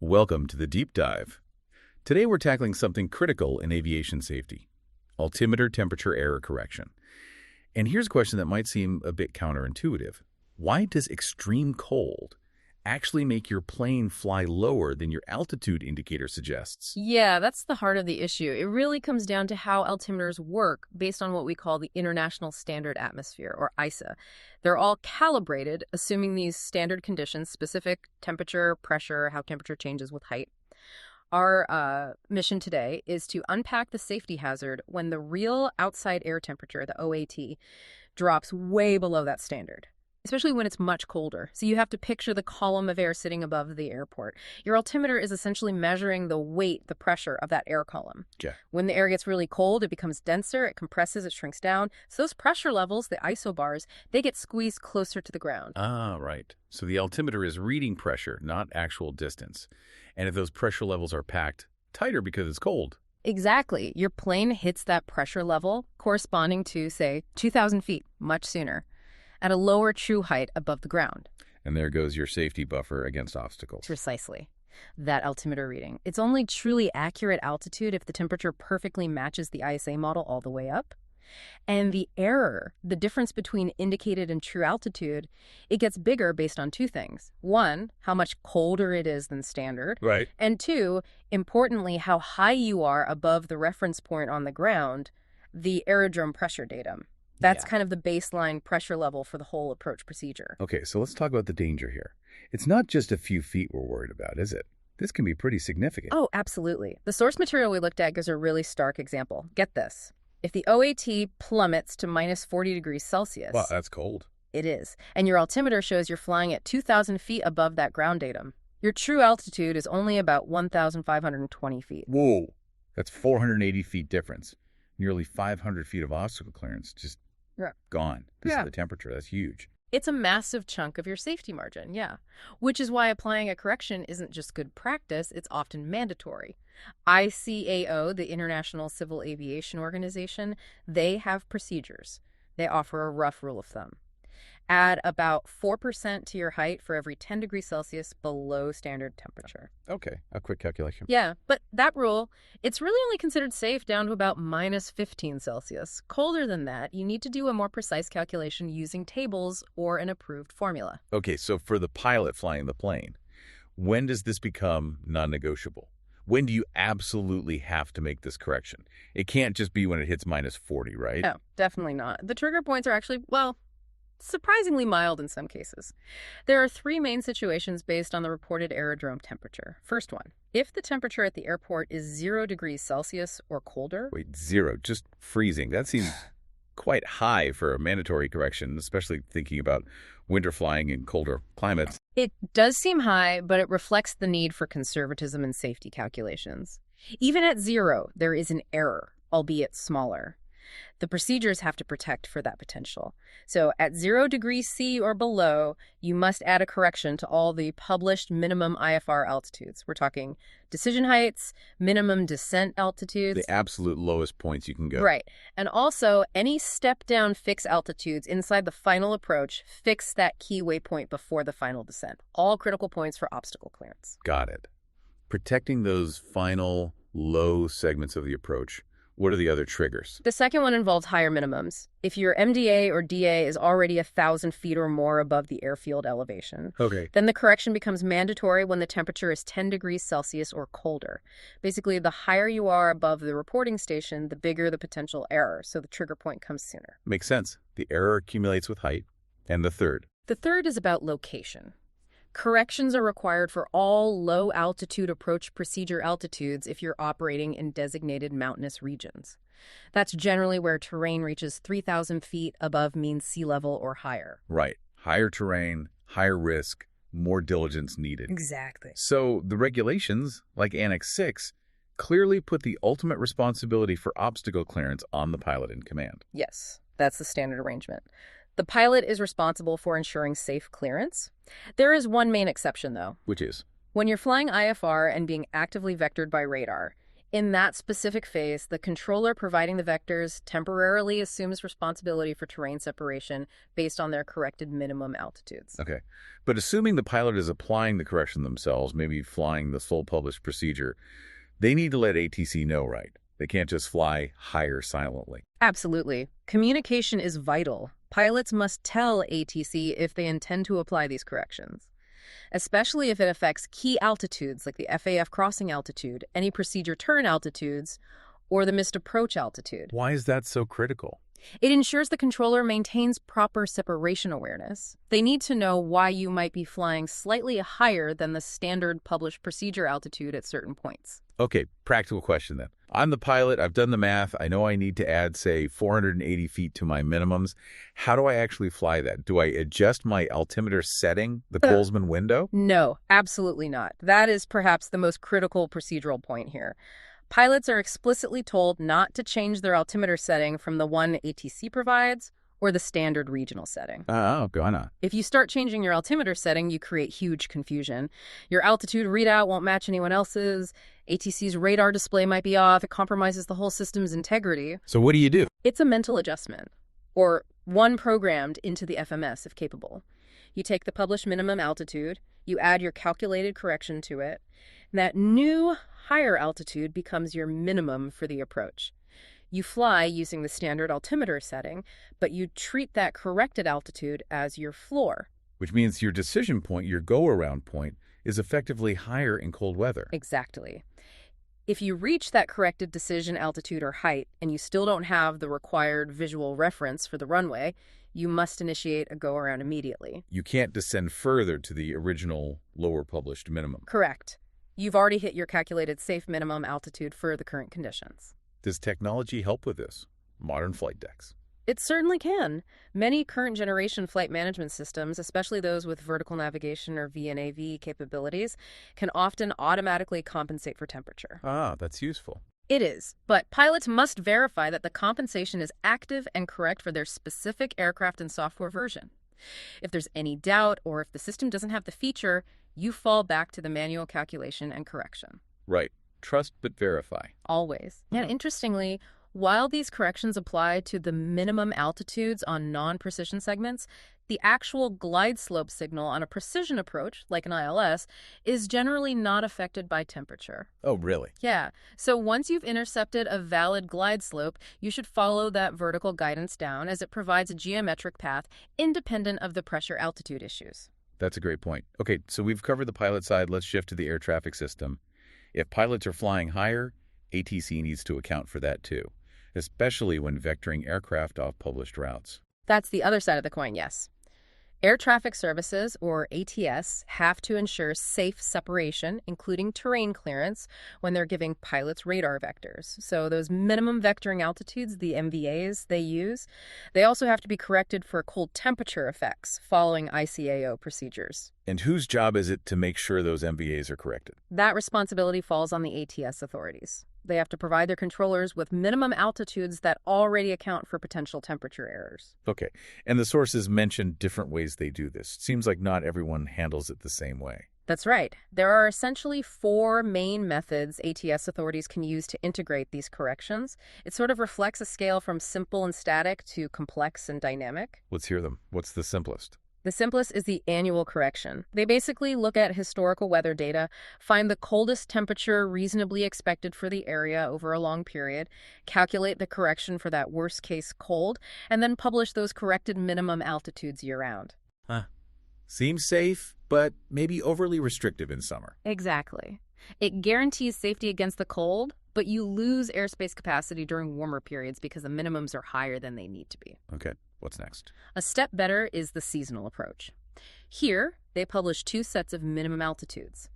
Welcome to the Deep Dive. Today we're tackling something critical in aviation safety, altimeter temperature error correction. And here's a question that might seem a bit counterintuitive. Why does extreme cold actually make your plane fly lower than your altitude indicator suggests? Yeah, that's the heart of the issue. It really comes down to how altimeters work based on what we call the International Standard Atmosphere, or ISA. They're all calibrated, assuming these standard conditions, specific temperature, pressure, how temperature changes with height. Our mission today is to unpack the safety hazard when the real outside air temperature, the OAT, drops way below that standard, especially when it's much colder. So you have to picture the column of air sitting above the airport. Your altimeter is essentially measuring the weight, the pressure of that air column. Yeah. When the air gets really cold, it becomes denser, it compresses, it shrinks down. So those pressure levels, the isobars, they get squeezed closer to the ground. Ah, right. So the altimeter is reading pressure, not actual distance. And if those pressure levels are packed tighter because it's cold. Exactly. Your plane hits that pressure level corresponding to, say, 2,000 feet, much sooner, at a lower true height above the ground. And there goes your safety buffer against obstacles. Precisely. That altimeter reading. It's only truly accurate altitude if the temperature perfectly matches the ISA model all the way up. And the error, the difference between indicated and true altitude, it gets bigger based on two things. One, how much colder it is than standard. Right. And two, importantly, how high you are above the reference point on the ground, the aerodrome pressure datum. That's kind of the baseline pressure level for the whole approach procedure. Okay, so let's talk about the danger here. It's not just a few feet we're worried about, is it? This can be pretty significant. Oh, absolutely. The source material we looked at gives a really stark example. Get this. If the OAT plummets to minus 40 degrees Celsius... Wow, that's cold. It is. And your altimeter shows you're flying at 2,000 feet above that ground datum. Your true altitude is only about 1,520 feet. Whoa. That's 480 feet difference. Nearly 500 feet of obstacle clearance just gone. This is the temperature. That's huge. It's a massive chunk of your safety margin, yeah. Which is why applying a correction isn't just good practice, it's often mandatory. ICAO, the International Civil Aviation Organization, they have procedures. They offer a rough rule of thumb. Add about 4% to your height for every 10 degrees Celsius below standard temperature. Okay, a quick calculation. Yeah, but that rule, it's really only considered safe down to about minus 15 Celsius. Colder than that, you need to do a more precise calculation using tables or an approved formula. Okay, so for the pilot flying the plane, when does this become non-negotiable? When do you absolutely have to make this correction? It can't just be when it hits minus 40, right? No, definitely not. The trigger points are actually, well, surprisingly mild in some cases. There are three main situations based on the reported aerodrome temperature. First one, if the temperature at the airport is 0 degrees Celsius or colder. Wait, 0, just freezing. That seems quite high for a mandatory correction, especially thinking about winter flying in colder climates. It does seem high, but it reflects the need for conservatism and safety calculations. Even at 0, there is an error, albeit smaller. The procedures have to protect for that potential. So at 0 degrees C or below, you must add a correction to all the published minimum IFR altitudes. We're talking decision heights, minimum descent altitudes. The absolute lowest points you can go. Right. And also, any step-down fix altitudes inside the final approach fix that key waypoint before the final descent. All critical points for obstacle clearance. Got it. Protecting those final low segments of the approach. What are the other triggers? The second one involves higher minimums. If your MDA or DA is already 1,000 feet or more above the airfield elevation, then the correction becomes mandatory when the temperature is 10 degrees Celsius or colder. Basically, the higher you are above the reporting station, the bigger the potential error, so the trigger point comes sooner. Makes sense. The error accumulates with height. And the third? The third is about location. Corrections are required for all low-altitude approach procedure altitudes if you're operating in designated mountainous regions. That's generally where terrain reaches 3,000 feet above mean sea level or higher. Right. Higher terrain, higher risk, more diligence needed. Exactly. So the regulations, like Annex 6, clearly put the ultimate responsibility for obstacle clearance on the pilot in command. Yes, that's the standard arrangement. The pilot is responsible for ensuring safe clearance. There is one main exception, though. Which is? When you're flying IFR and being actively vectored by radar, In that specific phase, the controller providing the vectors temporarily assumes responsibility for terrain separation based on their corrected minimum altitudes. Okay. But assuming the pilot is applying the correction themselves, maybe flying the full published procedure, they need to let ATC know, right? They can't just fly higher silently. Absolutely. Communication is vital. Pilots must tell ATC if they intend to apply these corrections, especially if it affects key altitudes like the FAF crossing altitude, any procedure turn altitudes, or the missed approach altitude. Why is that so critical? It ensures the controller maintains proper separation awareness. They need to know why you might be flying slightly higher than the standard published procedure altitude at certain points. Okay, practical question then. I'm the pilot. I've done the math. I know I need to add, say, 480 feet to my minimums. How do I actually fly that? Do I adjust my altimeter setting, the Colesman window? No, absolutely not. That is perhaps the most critical procedural point here. Pilots are explicitly told not to change their altimeter setting from the one ATC provides or the standard regional setting. Oh, go on. If you start changing your altimeter setting, you create huge confusion. Your altitude readout won't match anyone else's. ATC's radar display might be off. It compromises the whole system's integrity. So what do you do? It's a mental adjustment, or one programmed into the FMS if capable. You take the published minimum altitude, you add your calculated correction to it, and that new higher altitude becomes your minimum for the approach. You fly using the standard altimeter setting, but you treat that corrected altitude as your floor. Which means your decision point, your go-around point, is effectively higher in cold weather. Exactly. If you reach that corrected decision altitude or height and you still don't have the required visual reference for the runway, you must initiate a go-around immediately. You can't descend further to the original lower published minimum. Correct. You've already hit your calculated safe minimum altitude for the current conditions. Does technology help with this? Modern flight decks. It certainly can. Many current generation flight management systems, especially those with vertical navigation or VNAV capabilities, can often automatically compensate for temperature. Ah, that's useful. It is, but pilots must verify that the compensation is active and correct for their specific aircraft and software version. If there's any doubt or if the system doesn't have the feature, you fall back to the manual calculation and correction. Right. Trust but verify. Always. And interestingly, while these corrections apply to the minimum altitudes on non-precision segments, the actual glide slope signal on a precision approach, like an ILS, is generally not affected by temperature. Oh, really? Yeah. So once you've intercepted a valid glide slope, you should follow that vertical guidance down as it provides a geometric path independent of the pressure-altitude issues. That's a great point. Okay, so we've covered the pilot side. Let's shift to the air traffic system. If pilots are flying higher, ATC needs to account for that too, especially when vectoring aircraft off published routes. That's the other side of the coin, yes. Air traffic services, or ATS, have to ensure safe separation, including terrain clearance, when they're giving pilots radar vectors. So those minimum vectoring altitudes, the MVAs they use, they also have to be corrected for cold temperature effects following ICAO procedures. And whose job is it to make sure those MVAs are corrected? That responsibility falls on the ATS authorities. They have to provide their controllers with minimum altitudes that already account for potential temperature errors. Okay, and the sources mentioned different ways they do this. Seems like not everyone handles it the same way. That's right. There are essentially 4 main methods ATS authorities can use to integrate these corrections. It sort of reflects a scale from simple and static to complex and dynamic. Let's hear them. What's the simplest? The simplest is the annual correction. They basically look at historical weather data, find the coldest temperature reasonably expected for the area over a long period, calculate the correction for that worst-case cold, and then publish those corrected minimum altitudes year-round. Seems safe, but maybe overly restrictive in summer. Exactly. It guarantees safety against the cold, but you lose airspace capacity during warmer periods because the minimums are higher than they need to be. Okay, what's next? A step better is the seasonal approach. Here, they publish 2 sets of minimum altitudes,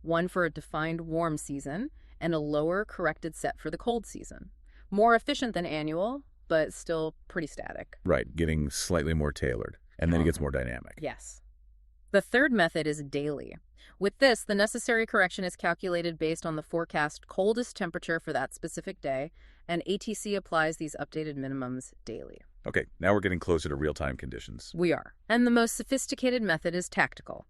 one for a defined warm season and a lower corrected set for the cold season. More efficient than annual, but still pretty static. Right, getting slightly more tailored, and then it gets more dynamic. Yes. The third method is daily. With this, the necessary correction is calculated based on the forecast coldest temperature for that specific day, and ATC applies these updated minimums daily. Okay, now we're getting closer to real-time conditions. We are. And the most sophisticated method is tactical.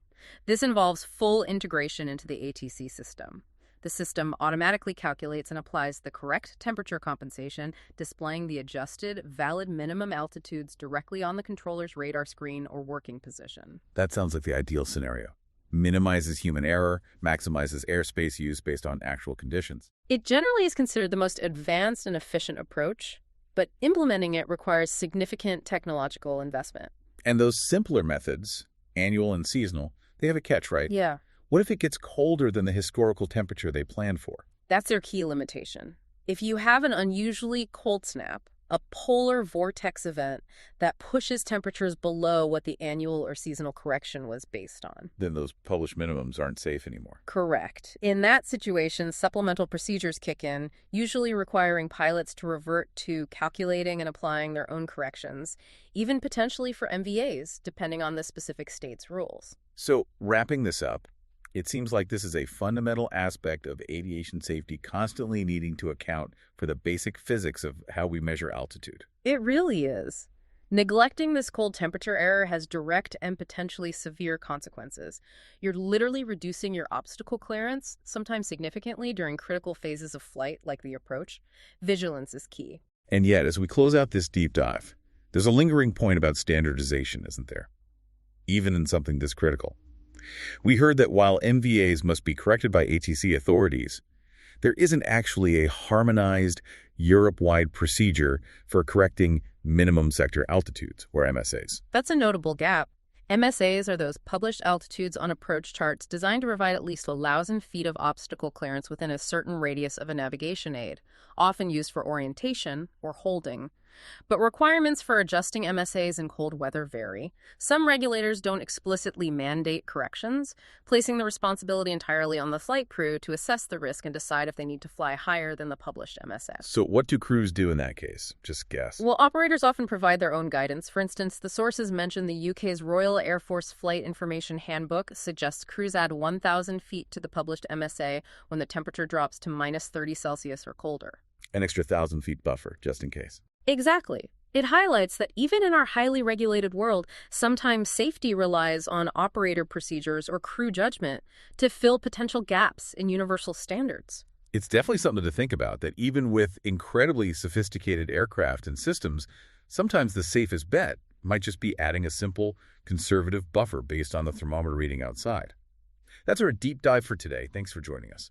This involves full integration into the ATC system. The system automatically calculates and applies the correct temperature compensation, displaying the adjusted, valid minimum altitudes directly on the controller's radar screen or working position. That sounds like the ideal scenario. Minimizes human error, maximizes airspace use based on actual conditions. It generally is considered the most advanced and efficient approach, but implementing it requires significant technological investment. And those simpler methods, annual and seasonal, they have a catch, right? Yeah. What if it gets colder than the historical temperature they planned for? That's their key limitation. If you have an unusually cold snap, a polar vortex event that pushes temperatures below what the annual or seasonal correction was based on. Then those published minimums aren't safe anymore. Correct. In that situation, supplemental procedures kick in, usually requiring pilots to revert to calculating and applying their own corrections, even potentially for MVAs, depending on the specific state's rules. So, wrapping this up, it seems like this is a fundamental aspect of aviation safety, constantly needing to account for the basic physics of how we measure altitude. It really is. Neglecting this cold temperature error has direct and potentially severe consequences. You're literally reducing your obstacle clearance, sometimes significantly during critical phases of flight like the approach. Vigilance is key. And yet, as we close out this deep dive, there's a lingering point about standardization, isn't there? Even in something this critical. We heard that while MVAs must be corrected by ATC authorities, there isn't actually a harmonized Europe-wide procedure for correcting minimum sector altitudes, or MSAs. That's a notable gap. MSAs are those published altitudes on approach charts designed to provide at least 1,000 feet of obstacle clearance within a certain radius of a navigation aid, often used for orientation or holding. But requirements for adjusting MSAs in cold weather vary. Some regulators don't explicitly mandate corrections, placing the responsibility entirely on the flight crew to assess the risk and decide if they need to fly higher than the published MSA. So what do crews do in that case? Just guess. Well, operators often provide their own guidance. For instance, the sources mention the UK's Royal Air Force Flight Information Handbook suggests crews add 1,000 feet to the published MSA when the temperature drops to -30 Celsius or colder. An extra 1,000 feet buffer, just in case. Exactly. It highlights that even in our highly regulated world, sometimes safety relies on operator procedures or crew judgment to fill potential gaps in universal standards. It's definitely something to think about, that even with incredibly sophisticated aircraft and systems, sometimes the safest bet might just be adding a simple, conservative buffer based on the thermometer reading outside. That's our deep dive for today. Thanks for joining us.